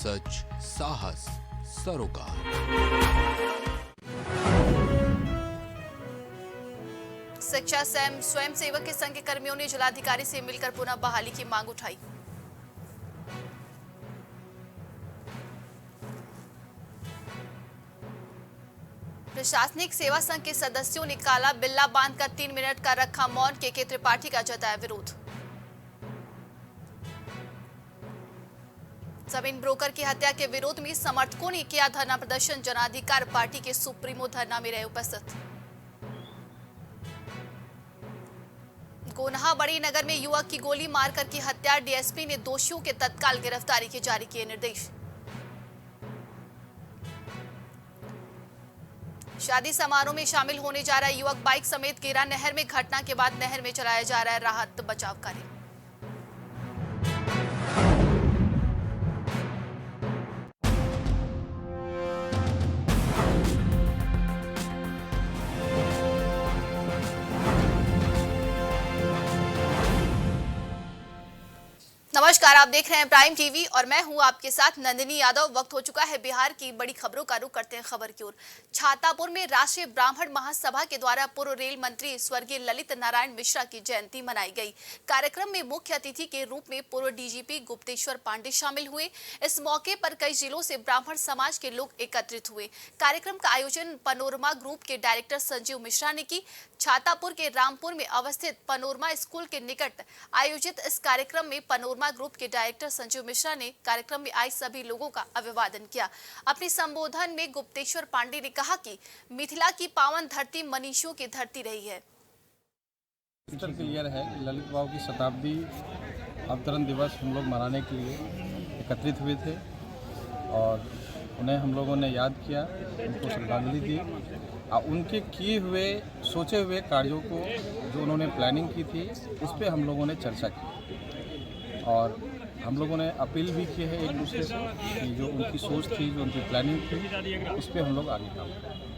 सच, साहस, सरोकार। शिक्षा स्वयं सेवक के संघ के कर्मियों ने जिलाधिकारी से मिलकर पुनः बहाली की मांग उठाई। प्रशासनिक सेवा संघ के सदस्यों ने काला बिल्ला बांधकर 3 मिनट का रखा मौन। के त्रिपाठी का जताया विरोध। जमीन ब्रोकर की हत्या के विरोध में समर्थकों ने किया धरना प्रदर्शन। जन अधिकार पार्टी के सुप्रीमो धरना में रहे उपस्थित। गोन्हा बड़ी नगर में युवक की गोली मारकर की हत्या। डीएसपी ने दोषियों के तत्काल गिरफ्तारी के जारी किए निर्देश। शादी समारोह में शामिल होने जा रहा युवक बाइक समेत गिरा नहर में। घटना के बाद नहर में चलाया जा रहा है राहत बचाव कार्य। नमस्कार, आप देख रहे हैं प्राइम टीवी और मैं हूं आपके साथ नंदिनी यादव। वक्त हो चुका है बिहार की बड़ी खबरों का रुख करते हैं खबर की ओर। छातापुर में राष्ट्रीय ब्राह्मण महासभा के द्वारा पूर्व रेल मंत्री स्वर्गीय ललित नारायण मिश्रा की जयंती मनाई गई। कार्यक्रम में मुख्य अतिथि के रूप में पूर्व डीजीपी गुप्तेश्वर पांडे शामिल हुए। इस मौके पर कई जिलों से ब्राह्मण समाज के लोग एकत्रित हुए। कार्यक्रम का आयोजन पनोरमा ग्रुप के डायरेक्टर संजीव मिश्रा ने की। छातापुर के रामपुर में अवस्थित पनोरमा स्कूल के निकट आयोजित इस कार्यक्रम में पनोरमा ग्रुप के डायरेक्टर संजीव मिश्रा ने कार्यक्रम में आए सभी लोगों का अभिवादन किया। अपने संबोधन में गुप्तेश्वर पांडे ने कहा कि मिथिला की पावन धरती मनीषियों की धरती रही है। क्लियर है, ललित बाबू की शताब्दी अवतरण दिवस हम लोग मनाने के लिए एकत्रित हुए थे और उन्हें हम लोगों ने याद किया, उनको श्रद्धांजलि दी और उनके किए हुए सोचे हुए कार्यों को जो उन्होंने प्लानिंग की थी उस पर हम लोगों ने चर्चा की और हम लोगों ने अपील भी की है एक दूसरे से कि जो उनकी सोच थी, जो उनकी प्लानिंग थी, उस पर हम लोग आगे काम करें।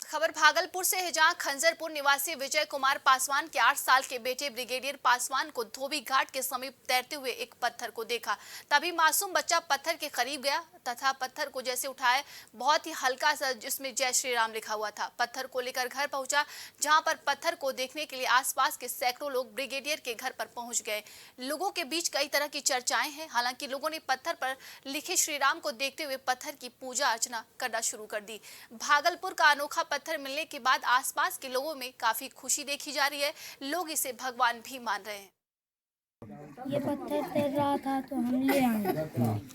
खबर भागलपुर से है, जहां खंजरपुर निवासी विजय कुमार पासवान के 8 साल के बेटे ब्रिगेडियर पासवान को धोबी घाट के समीप तैरते हुए एक पत्थर को देखा। तभी मासूम बच्चा पत्थर के करीब गया तथा पत्थर को जैसे उठाया, बहुत ही हल्का सा जिसमें जय श्री राम लिखा हुआ था। पत्थर को लेकर घर पहुंचा, जहां पर पत्थर को देखने के लिए आसपास के सैकड़ों लोग ब्रिगेडियर के घर पर पहुंच गए। लोगों के बीच कई तरह की चर्चाएं हैं। हालांकि लोगों ने पत्थर पर लिखे श्री राम को देखते हुए पत्थर की पूजा अर्चना करना शुरू कर दी। भागलपुर का अनोखा पत्थर मिलने के बाद आसपास के लोगों में काफी खुशी देखी जा रही है। लोग इसे भगवान भी मान रहे हैं। ये पत्थर तैर रहा था तो हम ले आए।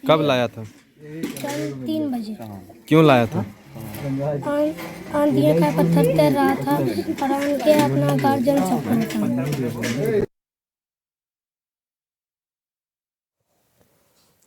कब लाया था? कल 3 बजे। क्यों लाया था? आंधिया का पत्थर तैर रहा था और आन के अपना गार्जियन सपना था।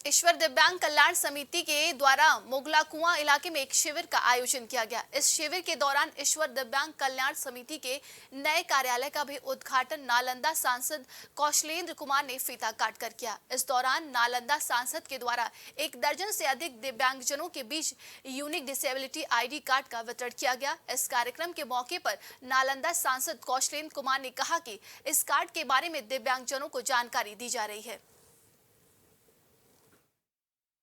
ईश्वर दिव्यांग कल्याण समिति के द्वारा मोगला कुआं इलाके में एक शिविर का आयोजन किया गया। इस शिविर के दौरान ईश्वर दिव्यांग कल्याण समिति के नए कार्यालय का भी उद्घाटन नालंदा सांसद कौशलेंद्र कुमार ने फीता काटकर किया। इस दौरान नालंदा सांसद के द्वारा 1 दर्जन से अधिक दिव्यांगजनों के बीच यूनिक डिसेबिलिटी आईडी कार्ड का वितरण किया गया। इस कार्यक्रम के मौके पर नालंदा सांसद कौशलेंद्र कुमार ने कहा कि इस कार्ड के बारे में दिव्यांगजनों को जानकारी दी जा रही है।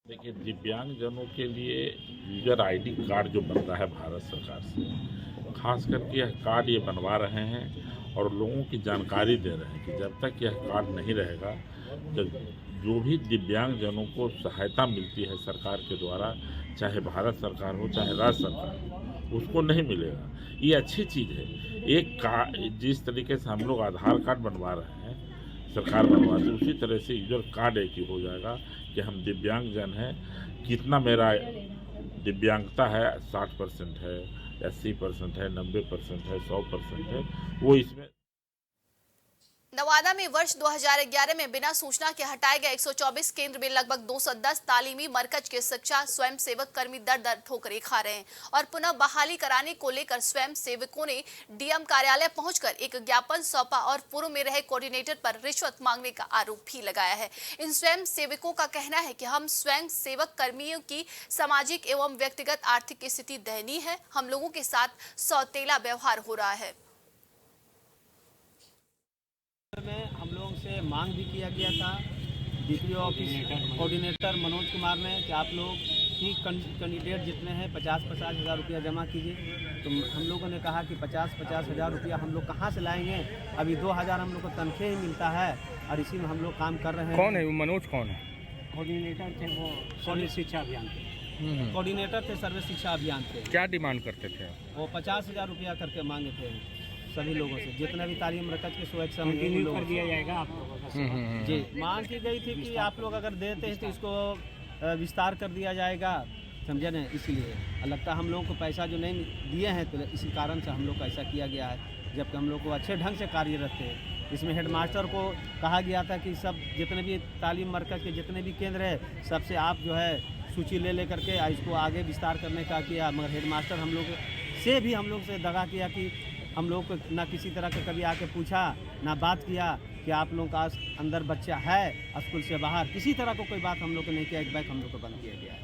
देखिए, दिव्यांगजनों के लिए यूजर आईडी कार्ड जो बनता है भारत सरकार से, खास करके यह कार्ड ये बनवा रहे हैं और लोगों की जानकारी दे रहे हैं कि जब तक यह कार्ड नहीं रहेगा तो जो भी दिव्यांगजनों को सहायता मिलती है सरकार के द्वारा, चाहे भारत सरकार हो चाहे राज्य सरकार हो, उसको नहीं मिलेगा। ये अच्छी चीज़ है। एक कार्ड जिस तरीके से हम लोग आधार कार्ड बनवा रहे हैं, सरकार बनवाती, उसी तरह से यूजर कार्ड एक ही हो जाएगा कि हम दिव्यांगजन हैं, कितना मेरा दिव्यांगता है, 60% है, 80% है, 90% है, 100% है, वो इसमें। नवादा में वर्ष 2011 में बिना सूचना के हटाए गए 124 केंद्र में लगभग 210 तालीमी मरकज के शिक्षा स्वयं सेवक कर्मी दर दर ठोकरें खा रहे हैं और पुनः बहाली कराने को लेकर स्वयं सेवकों ने डीएम कार्यालय पहुंचकर एक ज्ञापन सौंपा और पूर्व में रहे कोऑर्डिनेटर पर रिश्वत मांगने का आरोप भी लगाया है। इन स्वयं सेवकों का कहना है कि हम स्वयं सेवक कर्मियों की सामाजिक एवं व्यक्तिगत आर्थिक स्थिति दयनीय है, हम लोगों के साथ सौतेला व्यवहार हो रहा है। में हम लोगों से मांग भी किया गया था DPO office coordinator Manoj Kumar ने कि आप लोग ही कैंडिडेट जितने हैं 50-50 हज़ार रुपया जमा कीजिए। तो हम लोगों ने कहा कि 50-50 हज़ार रुपया हम लोग कहाँ से लाएंगे, अभी 2,000 हम लोग को तनख्वाह ही मिलता है और इसी में हम लोग काम कर रहे हैं। कौन है वो मनोज, कौन है? कोऑर्डिनेटर थे, वो सर्व शिक्षा अभियान के कोऑर्डिनेटर थे, सर्व शिक्षा अभियान के। क्या डिमांड करते थे वो 50,000 रुपया करके मांगे थे सभी लोगों से, जितना भी तालीम मरकज के स्वैच्छा समिति कर दिया जाएगा आप लोगों को। जी, मांग की गई थी कि आप लोग अगर देते हैं तो इसको विस्तार कर दिया जाएगा, समझे ना। इसीलिए लगता है हम लोगों को पैसा जो नहीं दिए हैं तो इसी कारण से हम लोग को ऐसा किया गया है, जबकि हम लोग को अच्छे ढंग से कार्यरत थे। इसमें हेडमास्टर को कहा गया था कि सब जितने भी तालीम मरकज़ के जितने भी केंद्र है सबसे आप जो है सूची ले करके इसको आगे विस्तार करने का किया, मगर हेडमास्टर हम लोग से भी हम लोग से दगा किया कि हम लोग को ना किसी तरह का कभी आके पूछा ना बात किया कि आप लोगों का अंदर बच्चा है स्कूल से बाहर, किसी तरह को कोई बात हम लोग को नहीं किया। एक बैग हम लोग को बंद किया गया है।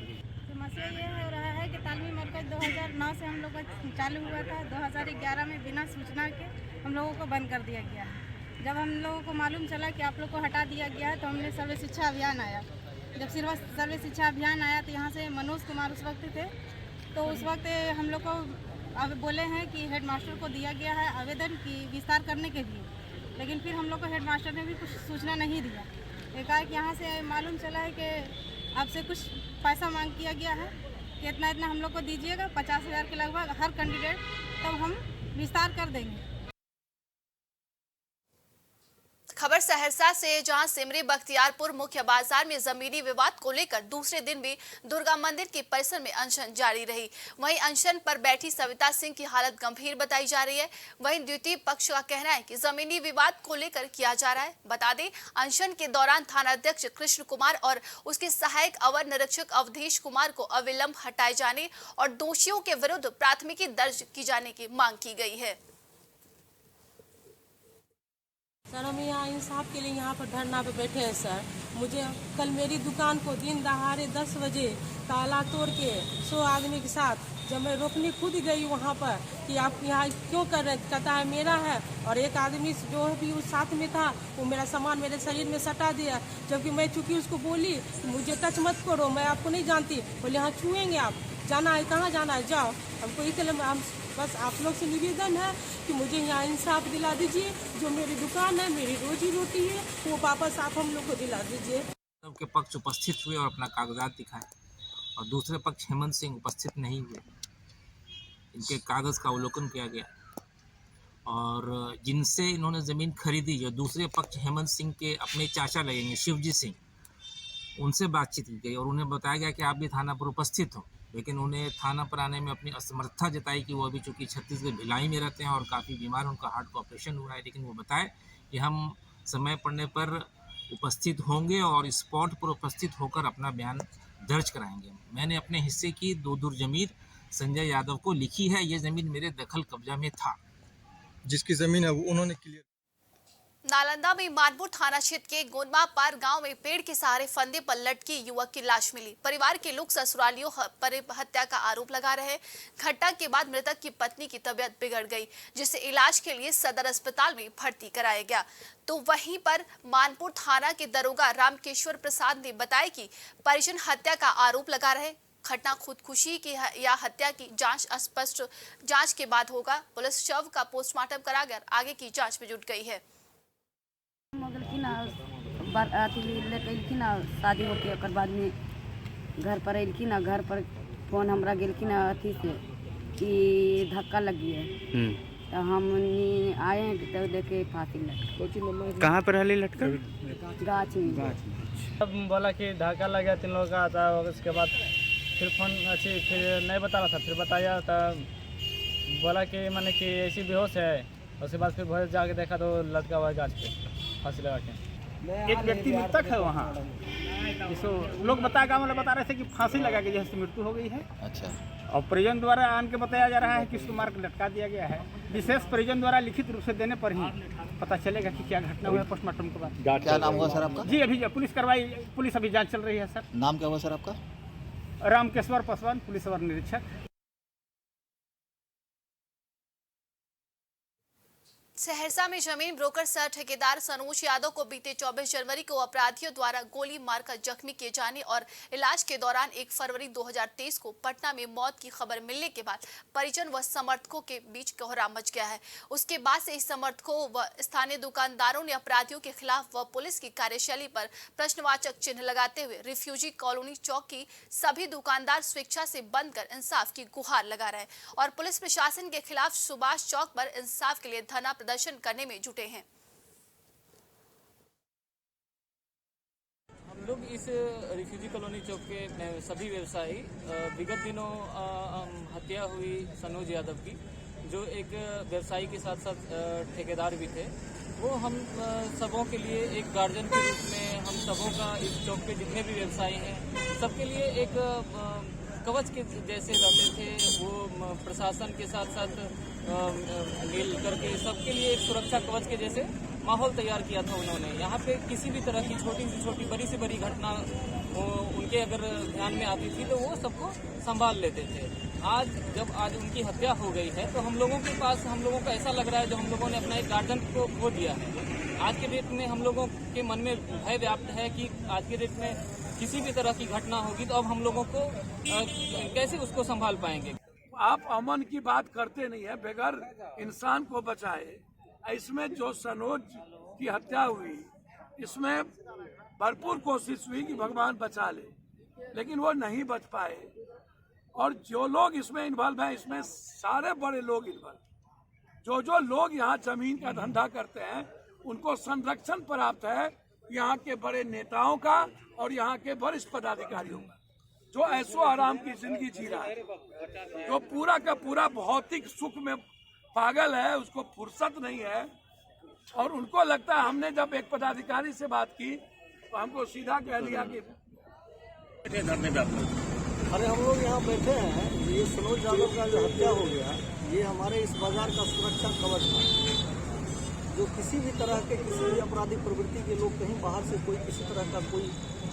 समस्या ये हो रहा है कि तालीमी मरकज़ 2009 से हम लोग का चालू हुआ था, 2011 में बिना सूचना के हम लोगों को बंद कर दिया गया है। जब हम लोगों को मालूम चला कि आप लोग को हटा दिया गया है तो हमने सर्व शिक्षा अभियान आया। जब सर्व शिक्षा अभियान आया तो यहाँ से मनोज कुमार उस वक्त थे, तो उस वक्त हम लोग को अब बोले हैं कि हेडमास्टर को दिया गया है आवेदन की विस्तार करने के लिए, लेकिन फिर हम लोग को हेडमास्टर ने भी कुछ सूचना नहीं दिया। एक कि यहाँ से मालूम चला है कि आपसे कुछ पैसा मांग किया गया है कि इतना इतना हम लोग को दीजिएगा, 50,000 के लगभग हर कैंडिडेट, तब हम विस्तार कर देंगे। खबर सहरसा से, जहां सिमरी बख्तियारपुर मुख्य बाजार में जमीनी विवाद को लेकर दूसरे दिन भी दुर्गा मंदिर के परिसर में अनशन जारी रही। वहीं अनशन पर बैठी सविता सिंह की हालत गंभीर बताई जा रही है। वहीं द्वितीय पक्ष का कहना है कि जमीनी विवाद को लेकर किया जा रहा है। बता दें, अनशन के दौरान थानाध्यक्ष कृष्ण कुमार और उसके सहायक अवर निरीक्षक अवधेश कुमार को अविलंब हटाए जाने और दोषियों के विरुद्ध प्राथमिकी दर्ज की जाने की मांग की गई है। सर, हम यहाँ इंसाफ के लिए यहाँ पर धरना पे बैठे हैं सर। मुझे कल मेरी दुकान को दिन दहाड़े 10 बजे ताला तोड़ के 100 आदमी के साथ जब मैं रोकने खुद गई वहाँ पर कि आप यहाँ क्यों कर रहे, कहता है मेरा है, और एक आदमी जो भी उस साथ में था वो मेरा सामान मेरे शरीर में सटा दिया, जबकि मैं चूँकि उसको बोली मुझे टच मत करो, मैं आपको नहीं जानती। बोले हाँ छुएंगे, आप जाना है, कहाँ जाना है, जाओ। हमको इसलिए हम बस आप लोग से निवेदन है कि मुझे यहाँ इंसाफ दिला दीजिए। जो मेरी दुकान है, मेरी रोजी रोटी है, वो वापस आप हम लोग को दिला दीजिए। सबके पक्ष उपस्थित हुए और अपना कागजात दिखाए, और दूसरे पक्ष हेमंत सिंह उपस्थित नहीं हुए। इनके कागज़ का अवलोकन किया गया और जिनसे इन्होंने ज़मीन खरीदी, जो दूसरे पक्ष हेमंत सिंह के अपने चाचा लगेंगे शिवजी सिंह, उनसे बातचीत की गई और उन्हें बताया गया कि आप भी थाना पर उपस्थित हो। लेकिन उन्हें थाना पर आने में अपनी असमर्थता जताई कि वो अभी चूँकि छत्तीसगढ़ भिलाई में रहते हैं और काफ़ी बीमार, उनका हार्ट का ऑपरेशन हुआ है। लेकिन वो बताए कि हम समय पड़ने पर उपस्थित होंगे और स्पॉट पर उपस्थित होकर अपना बयान दर्ज कराएंगे। मैंने अपने हिस्से की 2 दूर ज़मीन संजय यादव को लिखी है। ये ज़मीन मेरे दखल कब्जा में था। जिसकी ज़मीन है वो उन्होंने क्लियर। नालंदा में मानपुर थाना क्षेत्र के गोनमा पार गांव में पेड़ के सहारे फंदे पर लटकी युवक की लाश मिली। परिवार के लोग ससुरालियों पर हत्या का आरोप लगा रहे हैं। घटना के बाद मृतक की पत्नी की तबीयत बिगड़ गई, जिसे इलाज के लिए सदर अस्पताल में भर्ती कराया गया। तो वहीं पर मानपुर थाना के दरोगा रामकेश्वर प्रसाद ने बताया कि परिजन हत्या का आरोप लगा रहे। घटना खुदकुशी की या हत्या की जांच स्पष्ट जांच के बाद होगा। पुलिस शव का पोस्टमार्टम कराकर आगे की जांच में जुट गई है। शादी होके ओकर बाद में घर पर अल्की ना, घर पर फोन हमरा गेलकी ना अथी से कि धक्का लगी है, तो हम आए हैं तो देखे फांसी लटका। कहाँ पर हली लटका? गाछ में। तब बोला कि धक्का लगा 3 लोगों का था। उसके बाद फिर फोन अच्छी फिर नहीं बता रहा था, फिर बताया तो बोला कि मैंने कि ऐसी बेहोश है। उसके बाद फिर भोर जाके देखा तो लटका हुआ गाछ पे फांसी लगा के। एक व्यक्ति मृतक है वहाँ, जिसको लोग बता रहे थे कि फांसी लगा के जैसे मृत्यु हो गई है। अच्छा। और परिजन द्वारा आन के बताया जा रहा है कि उसको मार के लटका दिया गया है। विशेष परिजन द्वारा लिखित रूप से देने पर ही पता चलेगा कि क्या घटना हुआ है पोस्टमार्टम के बाद। क्या नाम हुआ सर आपका? जी अभी पुलिस अभी जाँच चल रही है सर। नाम क्या हुआ सर आपका? रामकेश्वर पासवान, पुलिस अवर निरीक्षक। सहरसा में जमीन ब्रोकर सह ठेकेदार सनोज यादव को बीते 24 जनवरी को अपराधियों द्वारा गोली मारकर जख्मी किए जाने और इलाज के दौरान 1 फरवरी 2023 को पटना में मौत की खबर मिलने के बाद परिजन व समर्थकों के बीच कोहराम मच गया है। उसके बाद से समर्थकों व स्थानीय दुकानदारों ने अपराधियों के खिलाफ व पुलिस की कार्यशैली पर प्रश्नवाचक चिन्ह लगाते हुए रिफ्यूजी कॉलोनी चौक की सभी दुकानदार स्वेच्छा से बंद कर इंसाफ की गुहार लगा रहे हैं और पुलिस प्रशासन के खिलाफ सुभाष चौक पर इंसाफ के लिए धरना प्रदर्शन करने में जुटे हैं। हम लोग इस रिफ्यूजी कॉलोनी चौक के सभी व्यवसायी विगत दिनों हत्या हुई सनोज यादव की, जो एक व्यवसायी के साथ साथ ठेकेदार भी थे, वो हम सबों के लिए एक गार्जियन के रूप में हम सबों का इस चौक पे जितने भी व्यवसायी हैं सबके लिए एक कवच के जैसे रहते थे। वो प्रशासन के साथ साथ मिल करके सबके लिए एक सुरक्षा कवच के जैसे माहौल तैयार किया था उन्होंने। यहाँ पे किसी भी तरह की छोटी से छोटी बड़ी से बड़ी घटना उनके अगर ध्यान में आती थी तो वो सबको संभाल लेते थे। आज उनकी हत्या हो गई है तो हम लोगों के पास, हम लोगों को ऐसा लग रहा है जो हम लोगों ने अपना एक गार्जियन को खो दिया है। आज के डेट में हम लोगों के मन में भय व्याप्त है कि आज के डेट में किसी भी तरह की घटना होगी तो अब हम लोगों को कैसे उसको संभाल पाएंगे। आप अमन की बात करते नहीं है, बगैर इंसान को बचाए। इसमें जो सनोज की हत्या हुई, इसमें भरपूर कोशिश हुई कि भगवान बचा ले, लेकिन वो नहीं बच पाए। और जो लोग इसमें इन्वॉल्व हैं, इसमें सारे बड़े लोग इन्वॉल्व, जो लोग यहाँ जमीन का धंधा करते हैं उनको संरक्षण प्राप्त है यहाँ के बड़े नेताओं का और यहाँ के वरिष्ठ पदाधिकारियों का, जो ऐशो आराम की जिंदगी जी रहा है, जो पूरा का पूरा भौतिक सुख में पागल है, उसको फुर्सत नहीं है। और उनको लगता है, हमने जब एक पदाधिकारी से बात की तो हमको सीधा कह दिया कि अरे हम लोग यहाँ बैठे हैं, ये सनोज यादव का जो हत्या हो गया, ये हमारे इस बाजार का सुरक्षा कवच था। जो किसी भी तरह के किसी भी आपराधिक प्रवृत्ति के लोग कहीं बाहर से कोई किसी तरह का कोई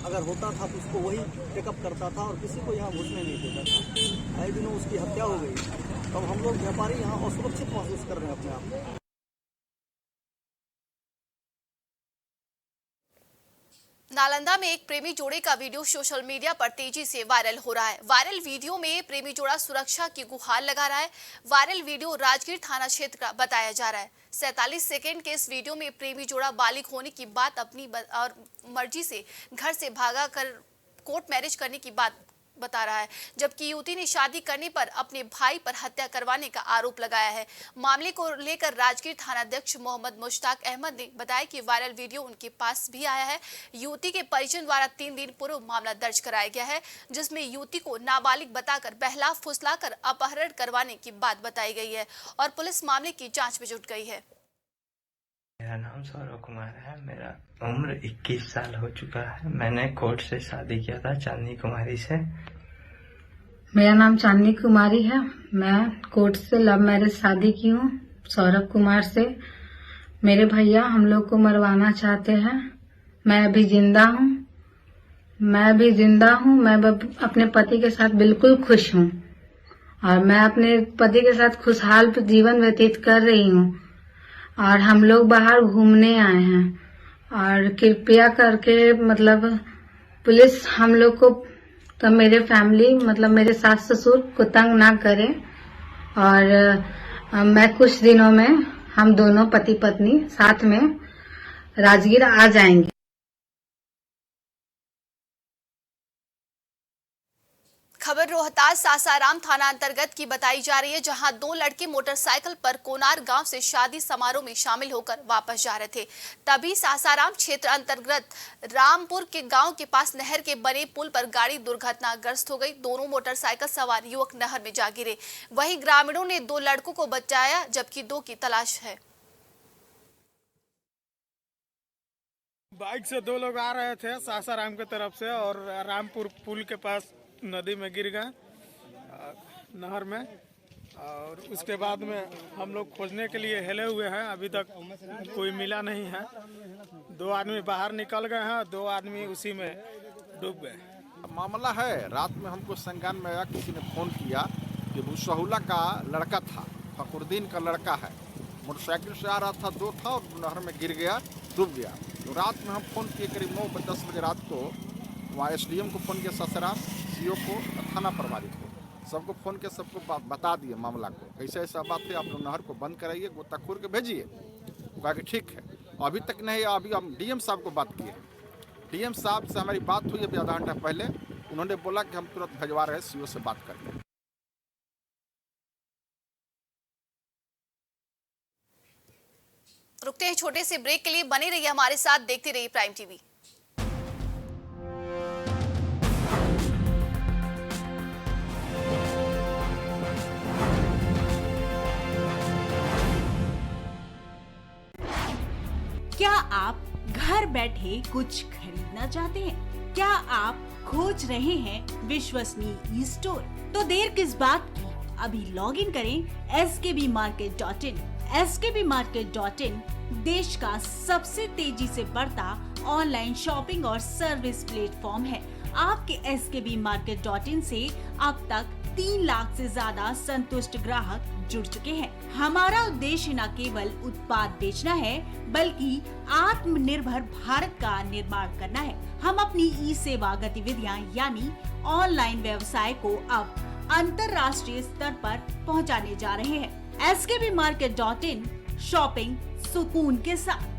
अगर होता था तो उसको वही टेकअप करता था और किसी को यहाँ घुसने नहीं देता था। आए दिनों उसकी हत्या हो गई, तब हम लोग व्यापारी यहाँ असुरक्षित महसूस कर रहे हैं अपने आप को। नालंदा में एक प्रेमी जोड़े का वीडियो सोशल मीडिया पर तेजी से वायरल हो रहा है। वायरल वीडियो में प्रेमी जोड़ा सुरक्षा की गुहार लगा रहा है। वायरल वीडियो राजगीर थाना क्षेत्र का बताया जा रहा है। 47 सेकंड के इस वीडियो में प्रेमी जोड़ा बालिग होने की बात अपनी और मर्जी से घर से भागा कर कोर्ट मैरिज करने की बात बता रहा है, जबकि युवती ने शादी करने पर अपने भाई पर हत्या करवाने का आरोप लगाया है। मामले को लेकर राजगीर थानाध्यक्ष मोहम्मद मुश्ताक अहमद ने बताया कि वायरल वीडियो उनके पास भी आया है। युवती के परिजन द्वारा 3 दिन पूर्व मामला दर्ज कराया गया है, जिसमें युवती को नाबालिग बताकर बहला फुसलाकर अपहरण करवाने की बात बताई गई है और पुलिस मामले की जाँच में जुट गई है। मेरा नाम सौरभ कुमार है। मेरा उम्र 21 साल हो चुका है। मैंने कोर्ट से शादी किया था चांदनी कुमारी से। मेरा नाम चांदनी कुमारी है। मैं कोर्ट से लव मैरिज शादी की हूँ सौरभ कुमार से। मेरे भैया हम लोग को मरवाना चाहते हैं। मैं अभी जिंदा हूँ। मैं अपने पति के साथ बिल्कुल खुश हूँ और मैं अपने पति के साथ खुशहाल जीवन व्यतीत कर रही हूँ और हम लोग बाहर घूमने आए हैं और कृपया करके पुलिस हम लोग को तो मेरे फैमिली मेरे सास ससुर को तंग ना करें और मैं कुछ दिनों में हम दोनों पति पत्नी साथ में राजगीर आ जाएंगे। खबर रोहतास सासाराम थाना अंतर्गत की बताई जा रही है, जहां 2 लड़के मोटरसाइकिल पर कोनार गांव से शादी समारोह में शामिल होकर वापस जा रहे थे। तभी सासाराम क्षेत्र अंतर्गत रामपुर के गांव के पास नहर के बने पुल पर गाड़ी दुर्घटनाग्रस्त हो गई। दोनों मोटरसाइकिल सवार युवक नहर में जा गिरे। वहीं ग्रामीणों ने 2 लड़कों को बचाया, जबकि 2 की तलाश है। बाइक से 2 लोग आ रहे थे सासाराम की तरफ से और रामपुर पुल के पास नदी में गिर गए नहर में और उसके बाद में हम लोग खोजने के लिए हिले हुए हैं। अभी तक कोई मिला नहीं है। 2 आदमी बाहर निकल गए हैं, 2 आदमी उसी में डूब गए। मामला है, रात में हमको संज्ञान में आया, किसी ने फ़ोन किया कि भूसहुला का लड़का था, फखरुद्दीन का लड़का है, मोटरसाइकिल से आ रहा था, 2 था और नहर में गिर गया, डूब गया। तो रात में हम फ़ोन किए करीब 9-10 बजे रात को, वहाँ SDM को फ़ोन किया, ससराम CO को, थाना प्रभारी को, सबको फ़ोन किया, सबको बता दिए मामला को, ऐसा ऐसा बात है, आप लोग नहर को बंद कराइए, गोताखोर के भेजिए। कहा कि ठीक है। अभी तक नहीं, अभी हम DM साहब को बात किए, DM साहब से हमारी बात हुई अभी आधा घंटा पहले, उन्होंने बोला कि हम तुरंत भिजवा रहे हैं, CO से बात करके। रुकते हैं छोटे से ब्रेक के लिए, बने रहिए हमारे साथ, देखते रहिए प्राइम टीवी। क्या आप घर बैठे कुछ खरीदना चाहते हैं? क्या आप खोज रहे हैं विश्वसनीय ई स्टोर? तो देर किस बात की, अभी लॉग इन करें skbmarket.in। skbmarket.in देश का सबसे तेजी से बढ़ता ऑनलाइन शॉपिंग और सर्विस प्लेटफॉर्म है। आपके skbmarket.in से अब तक 3 लाख से ज्यादा संतुष्ट ग्राहक जुड़ चुके हैं। हमारा उद्देश्य न केवल उत्पाद बेचना है, बल्कि आत्मनिर्भर भारत का निर्माण करना है। हम अपनी ई सेवा गतिविधियां यानी ऑनलाइन व्यवसाय को अब अंतर्राष्ट्रीय स्तर पर पहुंचाने जा रहे हैं। skbmarket.in, शॉपिंग सुकून के साथ।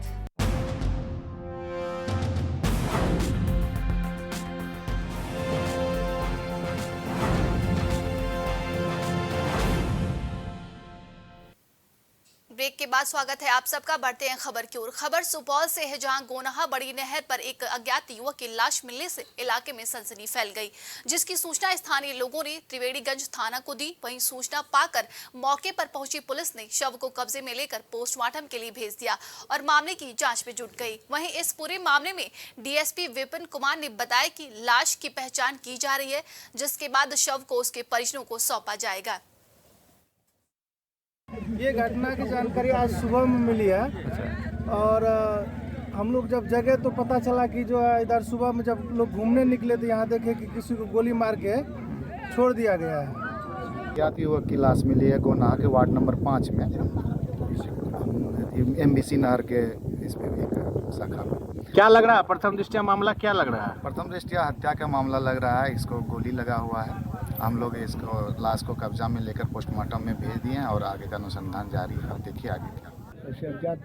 ब्रेक के बाद स्वागत है आप सबका। बढ़ते हैं खबर की ओर। खबर सुपौल से है, जहां गोनाहा बड़ी नहर पर एक अज्ञात युवक की लाश मिलने से इलाके में सनसनी फैल गई, जिसकी सूचना स्थानीय लोगों ने त्रिवेणीगंज थाना को दी। वहीं सूचना पाकर मौके पर पहुंची पुलिस ने शव को कब्जे में लेकर पोस्टमार्टम के लिए भेज दिया और मामले की जांच में जुट गई। वहीं इस पूरे मामले में DSP विपिन कुमार ने बताया कि लाश की पहचान की जा रही है, जिसके बाद शव को उसके परिजनों को सौंपा जाएगा। ये घटना की जानकारी आज सुबह में मिली है और हम लोग जब जगह तो पता चला कि जो है इधर सुबह में जब लोग घूमने निकले तो यहाँ देखे कि किसी को गोली मार के छोड़ दिया गया है। अज्ञात युवक की लाश मिली है गोनाहा के वार्ड नंबर 5 में, MBC नहर के इसमें एक शाखा में। क्या लग रहा है प्रथम दृष्टया मामला क्या लग रहा है? प्रथम दृष्टया हत्या का मामला लग रहा है। इसको गोली लगा हुआ है। हम लोग इसको लाश को कब्जा में लेकर पोस्टमार्टम में भेज दिए हैं और आगे का अनुसंधान जारी है। देखिए आगे क्या। ऐसे अज्ञात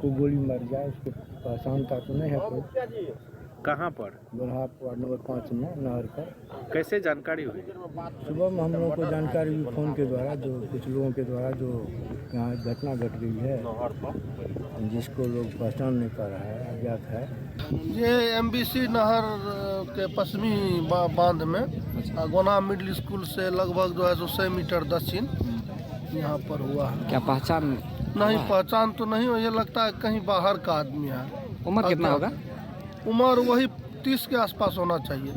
को गोली मार जाए, उसको पहचान का तो नहीं है कोई। कहाँ पर? गोनाहा वार्ड नंबर 5 में नहर पर। कैसे जानकारी हुई? सुबह में हम लोगों को जानकारी हुई फ़ोन के द्वारा, जो कुछ लोगों के द्वारा, जो यहाँ घटना घट गई है, जिसको लोग पहचान नहीं पा रहा है, अज्ञात है। ये MBC नहर के पश्चिमी बांध में गोनाहा मिडिल स्कूल से लगभग जो है 100 मीटर दक्षिण यहाँ पर हुआ है। क्या पहचान नहीं? पहचान तो नहीं, मुझे लगता है कहीं बाहर का आदमी है। उम्र कितना होगा? उम्र वही 30 के आसपास होना चाहिए।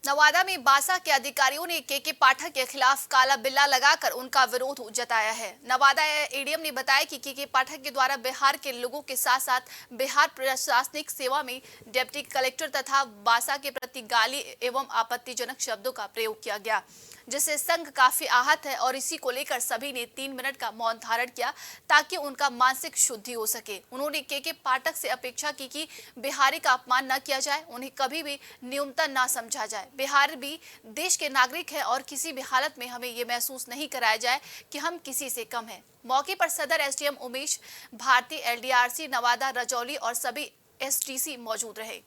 नवादा में बासा के अधिकारियों ने के पाठक के खिलाफ काला बिल्ला लगाकर उनका विरोध जताया है। नवादा ADM ने बताया कि के पाठक के द्वारा बिहार के लोगों के साथ साथ बिहार प्रशासनिक सेवा में डिप्टी कलेक्टर तथा बासा के प्रति गाली एवं आपत्तिजनक शब्दों का प्रयोग किया गया, जिससे संघ काफी आहत है और इसी को लेकर सभी ने 3 मिनट का मौन धारण किया ताकि उनका मानसिक शुद्धि हो सके। उन्होंने के पाठक से अपेक्षा की कि बिहारी का अपमान न किया जाए, उन्हें कभी भी न्यूनतम न समझा जाए। बिहार भी देश के नागरिक है और किसी भी हालत में हमें ये महसूस नहीं कराया जाए कि हम किसी से कम हैं। मौके पर सदर SDM उमेश भारती, LDRC नवादा, रजौली और सभी SDC मौजूद रहे।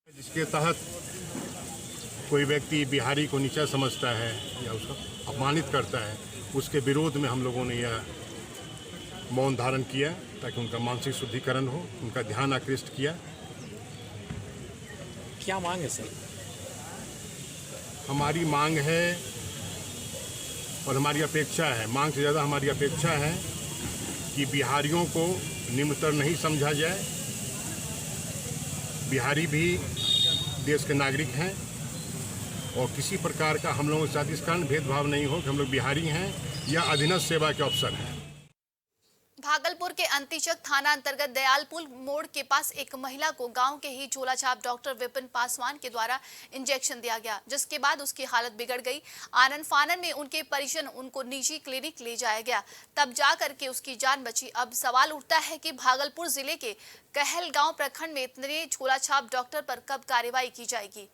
जिसके तहत कोई व्यक्ति बिहारी को नीचा समझता है या उसको अपमानित करता है, उसके विरोध में हम लोगों ने यह मौन धारण किया ताकि उनका मानसिक शुद्धिकरण हो, उनका ध्यान आकृष्ट किया। क्या मांग है सर? हमारी मांग है और हमारी अपेक्षा है, मांग से ज़्यादा हमारी अपेक्षा है कि बिहारियों को निम्नतर नहीं समझा जाए। बिहारी भी देश के नागरिक हैं और किसी प्रकार का हम लोगों के साथ इस कारण भेदभाव नहीं हो कि हम लोग बिहारी हैं या अधीनस्थ सेवा के अफसर हैं। भागलपुर के अंतिचक थाना अंतर्गत दयालपुर मोड़ के पास एक महिला को गांव के ही झोलाछाप डॉक्टर विपिन पासवान के द्वारा इंजेक्शन दिया गया, जिसके बाद उसकी हालत बिगड़ गई। आनन फानन में उनके परिजन उनको निजी क्लिनिक ले जाया गया, तब जाकर के उसकी जान बची। अब सवाल उठता है कि भागलपुर जिले के कहलगांव प्रखंड में इतने झोलाछाप डॉक्टर पर कब कार्रवाई की जाएगी।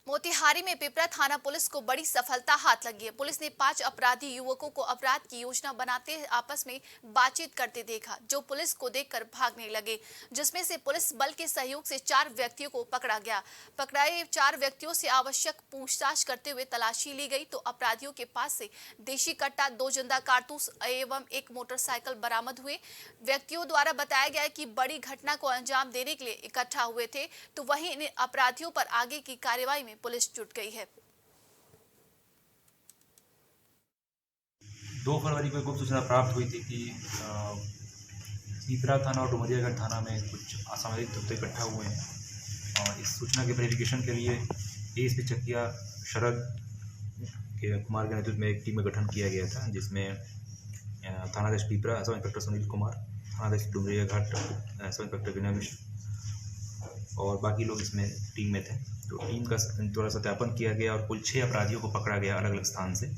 मोतिहारी में पिपरा थाना पुलिस को बड़ी सफलता हाथ लगी है। पुलिस ने 5 अपराधी युवकों को अपराध की योजना बनाते आपस में बातचीत करते देखा, जो पुलिस को देखकर भागने लगे, जिसमें से पुलिस बल के सहयोग से 4 व्यक्तियों को पकड़ा गया। पकड़ाए 4 व्यक्तियों से आवश्यक पूछताछ करते हुए तलाशी ली गई तो अपराधियों के पास से देशी कट्टा, 2 जिंदा कारतूस एवं 1 मोटरसाइकिल बरामद हुए। व्यक्तियों द्वारा बताया गया कि बड़ी घटना को अंजाम देने के लिए इकट्ठा हुए थे, तो वहीं इन अपराधियों पर आगे की कार्रवाई में पुलिस जुट गई है। 2 फरवरी को गुप्त सूचना प्राप्त हुई थी कि पिपरा थाना और डुमरियागढ़ थाना में कुछ असामरिक तत्व इकट्ठा हुए हैं और इस सूचना के वेरिफिकेशन के लिए एएसपी चकिया शरद कुमार के नेतृत्व में एक टीम का गठन किया गया था, जिसमें थानाध्यक्ष पिपरा सब इंस्पेक्टर सुनील कुमार, थानाध्यक्ष डुमरियागढ़ सब इंस्पेक्टर विनय मिश्र और बाकी लोग इसमें टीम में थे। तो टीम का द्वारा सत्यापन किया गया और कुल 6 अपराधियों को पकड़ा गया अलग अलग स्थान से।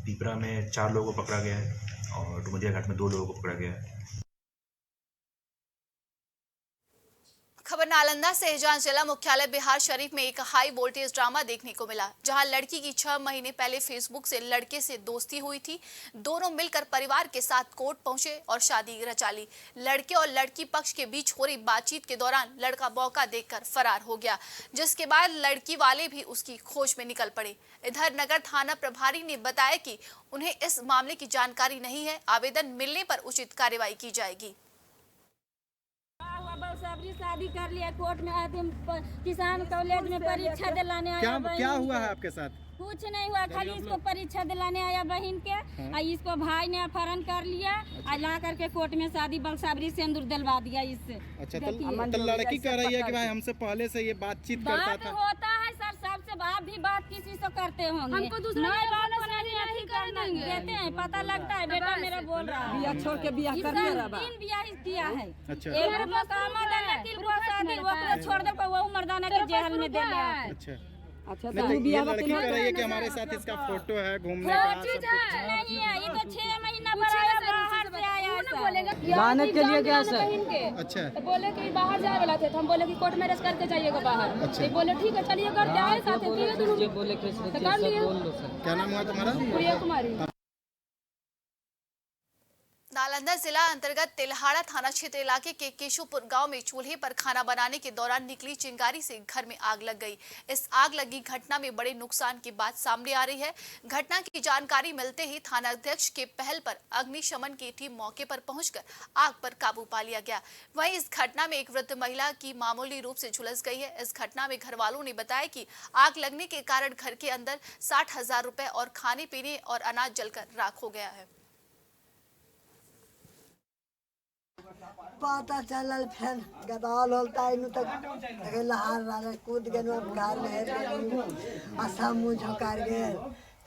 पिपरा में 4 लोगों को पकड़ा गया है और डुमरियाघाट में 2 लोगों को पकड़ा गया है। खबर नालंदा से है, जहां जिला मुख्यालय बिहार शरीफ में एक हाई वोल्टेज ड्रामा देखने को मिला, जहां लड़की की 6 महीने पहले फेसबुक से लड़के से दोस्ती हुई थी। दोनों मिलकर परिवार के साथ कोर्ट पहुंचे और शादी रचा ली। लड़के और लड़की पक्ष के बीच हो रही बातचीत के दौरान लड़का मौका देखकर फरार हो गया, जिसके बाद लड़की वाले भी उसकी खोज में निकल पड़े। इधर नगर थाना प्रभारी ने बताया कि उन्हें इस मामले की जानकारी नहीं है, आवेदन मिलने पर उचित कार्रवाई की जाएगी। सबरी शादी कर लिया, कोर्ट में आए थे, किसान कॉलेज में परीक्षा दिलाने आया। क्या हुआ है आपके साथ? कुछ नहीं हुआ, खाली इसको परीक्षा दिलाने आया बहन के। इसको भाई ने अपहरण कर लिया और ला करके कोर्ट में शादी बलसाबरी सिंदूर दिलवा दिया इससे। अच्छा, तो लड़की कह रही है कि भाई हमसे पहले से ये बातचीत करता था। होता है सर, सबसे आप भी बात किसी से करते होंगे, हमको दूसरा देते हैं, पता लगता है। बेटा मेरा बोल रहा है बियाह छोड़ के बियाह कर लिया, 3 बियाह किया है। अच्छा, छोड़ दे वो मर्दाना के जेल में दे दिया। अच्छा, तो ये लड़की कह रही है कि हमारे साथ इसका फोटो है, घूमने का सब कुछ नहीं है। ये तो 6 महीना बाहर से आया लाने के लिए गया सर। अच्छा, तो बोले कि बाहर जाए वाला थे, तो हम बोले कि कोर्ट मैरिज करके जाइएगा बाहर। अच्छा, बोले ठीक है चलिए करते आए साथ में। बोले क्या नाम हुआ तुम्हारा? प्रिया कुमारी। नालंदा जिला अंतर्गत तिलहाड़ा थाना क्षेत्र इलाके के केशवपुर गांव में चूल्हे पर खाना बनाने के दौरान निकली चिंगारी से घर में आग लग गई। इस आग लगी घटना में बड़े नुकसान की बात सामने आ रही है। घटना की जानकारी मिलते ही थानाध्यक्ष के पहल पर अग्निशमन की टीम मौके पर पहुंचकर आग पर काबू पा लिया गया। वहीं इस घटना में एक वृद्ध महिला की मामूली रूप से झुलस गई है। इस घटना में घर वालों ने बताया कि आग लगने के कारण घर के अंदर 60,000 रुपए और खाने पीने और अनाज जलकर राख हो गया है। पता चलल फिर गदाल होता इनु तक लहार रहा कूद गए घर में आ सब मुँह झोकार गेल,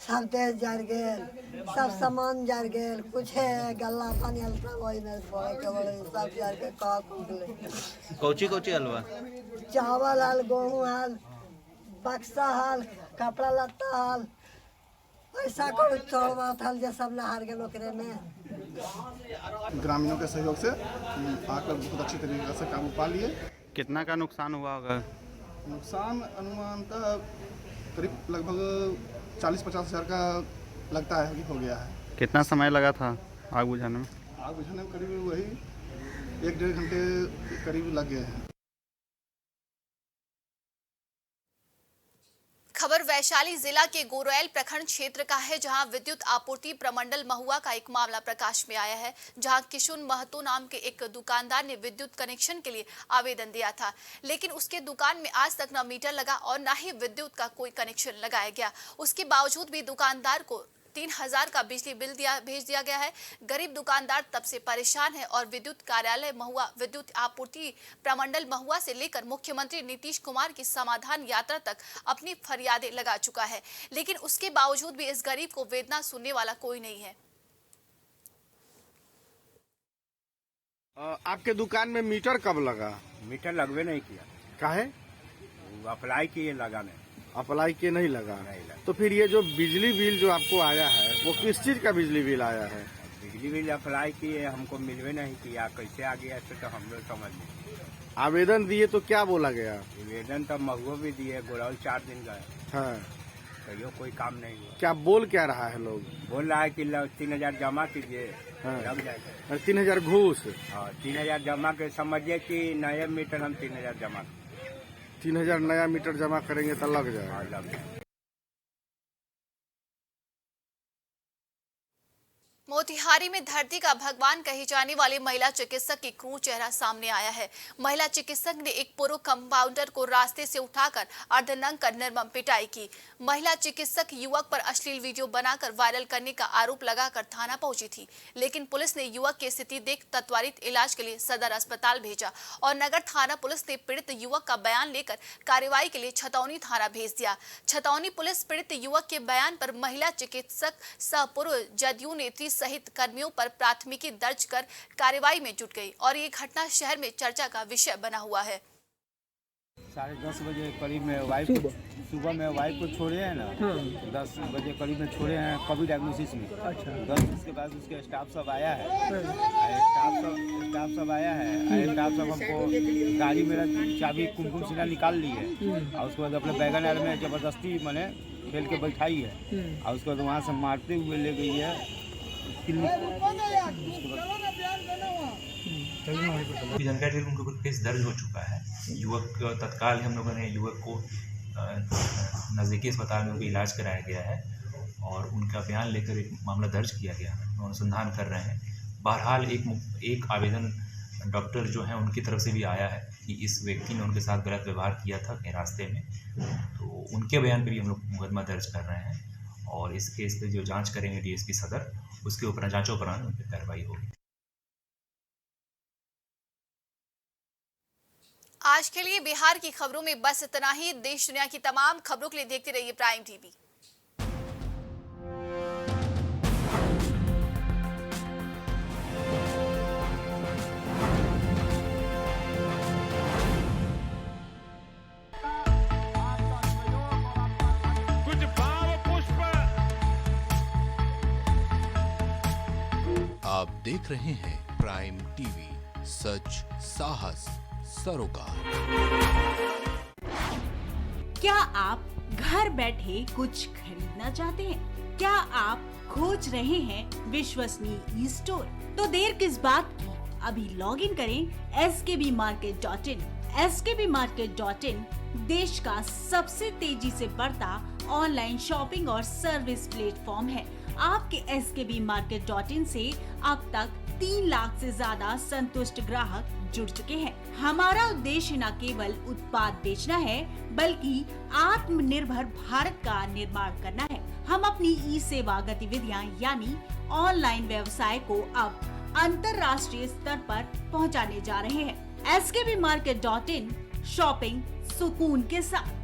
सब तेज जर गेल, सब सामान जर गेल, कुछ गल्ला पानी हल्का वही में सब जर के कह कूदले। कौची हलवा? चावल हल, गेहूँ हल, बक्सा हल, कपड़ा लत्ता हल, पैसा को चौड़वा हल, जो सब लहार गेल ओकरे में। ग्रामीणों के सहयोग से आकर बहुत अच्छी तरीके से काबू पा लिए। कितना का नुकसान हुआ होगा? नुकसान अनुमानतः करीब लगभग 40-50 हज़ार का लगता है कि हो गया है। कितना समय लगा था आग बुझाने में? आग बुझाने में करीब वही 1-1.5 घंटे करीब लग गए हैं। खबर वैशाली जिला के गोरैल प्रखंड क्षेत्र का है, जहां विद्युत आपूर्ति प्रमंडल महुआ का एक मामला प्रकाश में आया है, जहां किशुन महतो नाम के एक दुकानदार ने विद्युत कनेक्शन के लिए आवेदन दिया था, लेकिन उसके दुकान में आज तक न मीटर लगा और न ही विद्युत का कोई कनेक्शन लगाया गया। उसके बावजूद भी दुकानदार को 3000 का बिजली बिल भेज दिया गया है। गरीब दुकानदार तब से परेशान है और विद्युत कार्यालय महुआ, विद्युत आपूर्ति प्रमंडल महुआ से लेकर मुख्यमंत्री नीतीश कुमार की समाधान यात्रा तक अपनी फरियादें लगा चुका है, लेकिन उसके बावजूद भी इस गरीब को वेदना सुनने वाला कोई नहीं है। आपके दुकान में मीटर कब लगा? मीटर लगवे नहीं किया। काहे? अप्लाई किए लगा नहीं। अप्लाई किए नहीं लगा। तो फिर ये जो बिजली बिल जो आपको आया है वो किस चीज का बिजली बिल आया है? बिजली बिल अप्लाई किए, हमको मिलवे नहीं किया, कैसे आ गया तो हम लोग समझ नहीं। आवेदन दिए तो क्या बोला गया? आवेदन तो महुआ भी दिए, गोरौल 4 दिन गए। हाँ, कहियो कोई काम नहीं हुआ। क्या बोल क्या रहा है लोग? बोल रहा है कि 3000 जमा कीजिए, हाँ, लग जाएगा। 3000 घूस? हाँ, 3000 जमा के समझिए कि नया मीटर हम 3000 जमा 3000 नया मीटर जमा करेंगे तो लग जाएगा। लग जाएगा। मोतिहारी में धरती का भगवान कही जाने वाली महिला चिकित्सक की क्रूर चेहरा सामने आया है। महिला चिकित्सक ने एक पूर्व कंपाउंडर को रास्ते से उठाकर अर्धनंग कर निर्मम पिटाई की। महिला चिकित्सक युवक पर अश्लील वीडियो बनाकर वायरल करने का आरोप लगाकर थाना पहुंची थी, लेकिन पुलिस ने युवक की स्थिति देख त्वरित इलाज के लिए सदर अस्पताल भेजा और नगर थाना पुलिस ने पीड़ित युवक का बयान लेकर कार्रवाई के लिए छतौनी थाना भेज दिया। छतौनी पुलिस पीड़ित युवक के बयान पर महिला चिकित्सक सह पूर्व जदयू नेत्री सहित कर्मियों पर प्राथमिकी दर्ज कर कार्रवाई में जुट गई और ये घटना शहर में चर्चा का विषय बना हुआ है। 10:30 बजे करीब में सुबह में वाइफ को छोड़े हैं ना, 10 बजे करीब में छोड़े हैं कोविड डायग्नोसिस में। 10 के बाद उसके स्टाफ सब आया है, स्टाफ सब आया है। स्टाफ सब हमको गाड़ी मेरा चाबी कुमकुम सिन्हा निकाल ली है और उसके बाद अपने बैगन में जबरदस्ती मैंने खेल के बैठाई है और उसके बाद वहाँ से मारते हुए ले गई है। जानकारी उनके ऊपर केस दर्ज हो चुका है। युवक तत्काल हम लोगों ने युवक को नज़दीकी अस्पताल में उनका इलाज कराया गया है और उनका बयान लेकर एक मामला दर्ज किया गया है। अनुसंधान कर रहे हैं। बहरहाल एक आवेदन डॉक्टर जो है उनकी तरफ से भी आया है कि इस व्यक्ति ने उनके साथ गलत व्यवहार किया था कहीं रास्ते में, तो उनके बयान पर भी हम लोग मुकदमा दर्ज कर रहे हैं और इस केस पे जो जांच करेंगे डीएसपी सदर, उसके ऊपर जांचों उपरांत उन पर कार्रवाई होगी। आज के लिए बिहार की खबरों में बस इतना ही। देश दुनिया की तमाम खबरों के लिए देखते रहिए प्राइम टीवी। आप देख रहे हैं प्राइम टीवी, सच साहस सरोकार। क्या आप घर बैठे कुछ खरीदना चाहते हैं? क्या आप खोज रहे हैं विश्वसनीय ई स्टोर? तो देर किस बात की, अभी लॉग इन करें skbmarket.in। skbmarket.in देश का सबसे तेजी से बढ़ता ऑनलाइन शॉपिंग और सर्विस प्लेटफॉर्म है। आपके skbmarket.in से अब तक 3 लाख से ज्यादा संतुष्ट ग्राहक जुड़ चुके हैं। हमारा उद्देश्य न केवल उत्पाद बेचना है, बल्कि आत्मनिर्भर भारत का निर्माण करना है। हम अपनी ई सेवा गतिविधियां यानी ऑनलाइन व्यवसाय को अब अंतर्राष्ट्रीय स्तर पर पहुंचाने जा रहे हैं। skbmarket.in शॉपिंग सुकून के साथ।